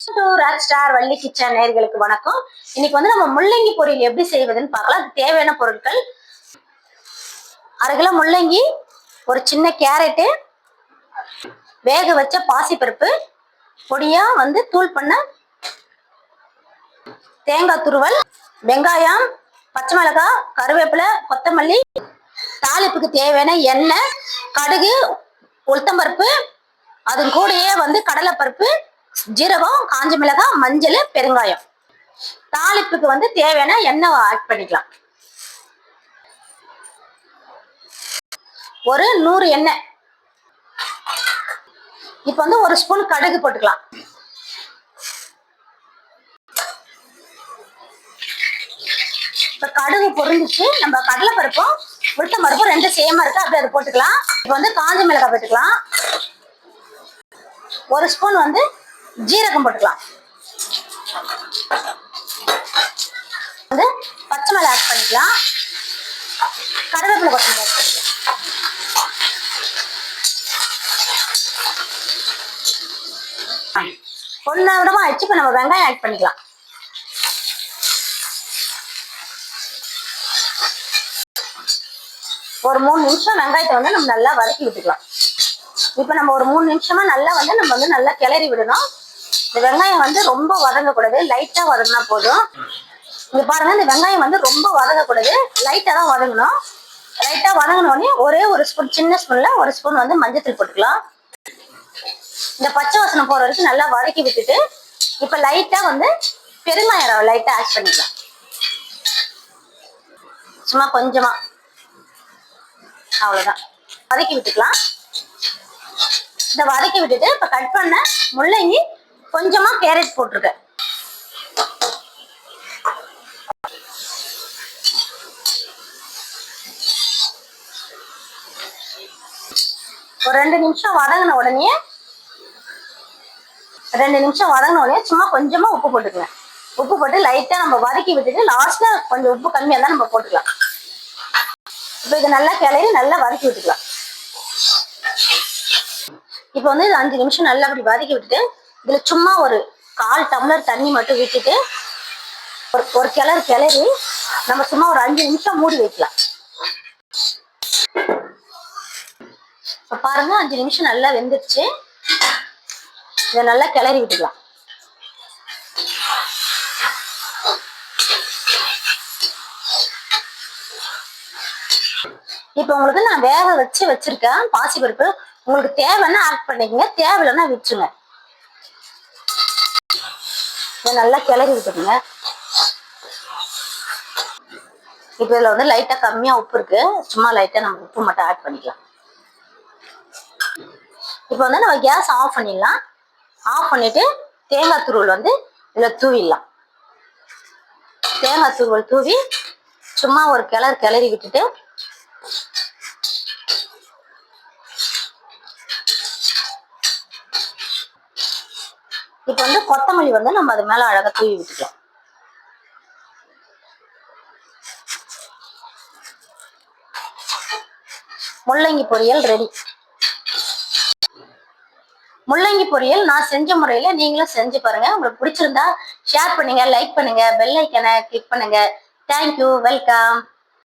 Rock star Valli kitchen நேயர்களுக்கு வணக்கம். இன்னைக்கு வந்து நம்ம முள்ளங்கி பொரியல் எப்படி செய்வதுன்னு பார்க்கலாம். அதுக்கு தேவையான பொருட்கள்: 1/2 கிலோ முள்ளங்கி, ஒரு சின்ன கேரட்டு, வேக வச்ச பாசிப்பருப்பு, பொடியா வந்து தூள் பண்ண தேங்காய் துருவல், வெங்காயம், பச்சை மிளகாய், கருவேப்பிலை, கொத்தமல்லி, தாளிப்புக்கு தேவையான எண்ணெய், கடுகு, உளுத்தம்பருப்பு, அது கூடயே வந்து கடலைப்பருப்பு, ஜீரகம், காஞ்ச மிளகாய், மஞ்சள், பெருங்காயம். தாளிப்புக்கு வந்து தேவையான எண்ணெய் ஆட் பண்ணிக்கலாம். ஒரு 100 எண்ணெய். இப்ப வந்து 1 ஸ்பூன் கடுகு போட்டுக்கலாம். இப்ப கடுகு பொரிஞ்சிச்சு. நம்ம கடலைப்பருப்பும் உளுத்தம் பருப்பும் 2 சேமா இருக்கு, அப்படியே அதை போட்டுக்கலாம். இப்ப வந்து காஞ்ச மிளகாய் போட்டுக்கலாம். 1 ஸ்பூன் வந்து ஜீரகம் போட்டுக்கலாம். வந்து பச்சை மிளகாய் ஆட் பண்ணிக்கலாம். கருவேப்பிலை கொத்தமல்லி ஆட் பண்ணிக்கலாம். பொன்னவிடமா ஆயிடுச்சு. இப்ப நம்ம வெங்காயம் ஆட் பண்ணிக்கலாம். ஒரு 3 நிமிஷம் வெங்காயத்தை வந்து நம்ம நல்லா வதக்கி விட்டுக்கலாம். இப்ப நம்ம ஒரு 3 நிமிஷமா நல்லா வந்து நம்ம வந்து நல்லா கிளறி விடணும். இந்த வெங்காயம் வந்து ரொம்ப வதங்கக்கூடாது, லைட்டா வதங்கினா போதும். இங்க பாருங்க, இந்த வெங்காயம் வந்து ரொம்ப வதங்கக்கூடாது, லைட்டா தான் வதங்கணும். லைட்டா வதங்கினோடனே ஒரே 1 ஸ்பூன், சின்ன ஸ்பூன்ல 1 ஸ்பூன் வந்து மஞ்சத்தூள் போட்டுக்கலாம். இந்த பச்சை வாசனை போற வரைக்கும் நல்லா வதக்கி விட்டுட்டு இப்ப லைட்டா வந்து பெருங்காயம் லைட்டா ஆட் பண்ணிக்கலாம். சும்மா கொஞ்சமா, அவ்வளவுதான். வதக்கி விட்டுக்கலாம். இதை வதக்கி விட்டுட்டு இப்ப கட் பண்ண முள்ளங்கி, கொஞ்சமா கேரட் போட்டிருக்கேன். ஒரு 2 நிமிஷம் வதங்கின உடனே சும்மா கொஞ்சமா உப்பு போட்டுக்கலாம். உப்பு போட்டு லைட்டா நம்ம வதக்கி விட்டுட்டு லாஸ்ட்ல கொஞ்சம் உப்பு கம்மியா தான் நம்ம போட்டுக்கலாம். இப்ப இதை நல்லா கிளறி நல்லா வதக்கி விட்டுக்கலாம். இப்ப வந்து 5 நிமிஷம் நல்லா அப்படி வதக்கி விட்டுட்டு இதுல சும்மா ஒரு 1/4 டம்ளர் தண்ணி மட்டும் விட்டுட்டு ஒரு கிளறி நம்ம சும்மா ஒரு 5 நிமிஷம் மூடி வைக்கலாம். இப்ப பாருங்க, 5 நிமிஷம் நல்லா வெந்துருச்சு. இதை நல்லா கிளறி விட்டுக்கலாம். இப்ப உங்களுக்கு நான் வேக வச்சிருக்கேன் பாசிப்பருப்பு. உங்களுக்கு தேவைன்னா ஆட் பண்ணிக்கங்க, தேவையில்லைன்னா விட்டுருங்க. இதை நல்லா கிளறி விட்டுருங்க. இப்ப இதுல வந்து லைட்டா கம்மியா உப்பு இருக்கு, சும்மா லைட்டா நம்ம உப்பு மட்டும் ஆட் பண்ணிக்கலாம். இப்ப வந்து நம்ம கேஸ் ஆஃப் பண்ணிடலாம். ஆஃப் பண்ணிட்டு தேங்காய் துருவல் வந்து இதுல தூவிடலாம். தேங்காய் துருவல் தூவி சும்மா ஒரு கிளறி விட்டுட்டு இப்ப வந்து கொத்தமல்லி வந்து நம்ம அது மேல அழகா தூவி விட்டுக்கலாம். முள்ளங்கி பொரியல் ரெடி. முள்ளங்கி பொரியல் நான் செஞ்ச முறையில நீங்களும் செஞ்சு பாருங்க. உங்களுக்கு பிடிச்சிருந்தா ஷேர் பண்ணுங்க, லைக் பண்ணுங்க, பெல் ஐக்கனை கிளிக் பண்ணுங்க. Thank you, welcome.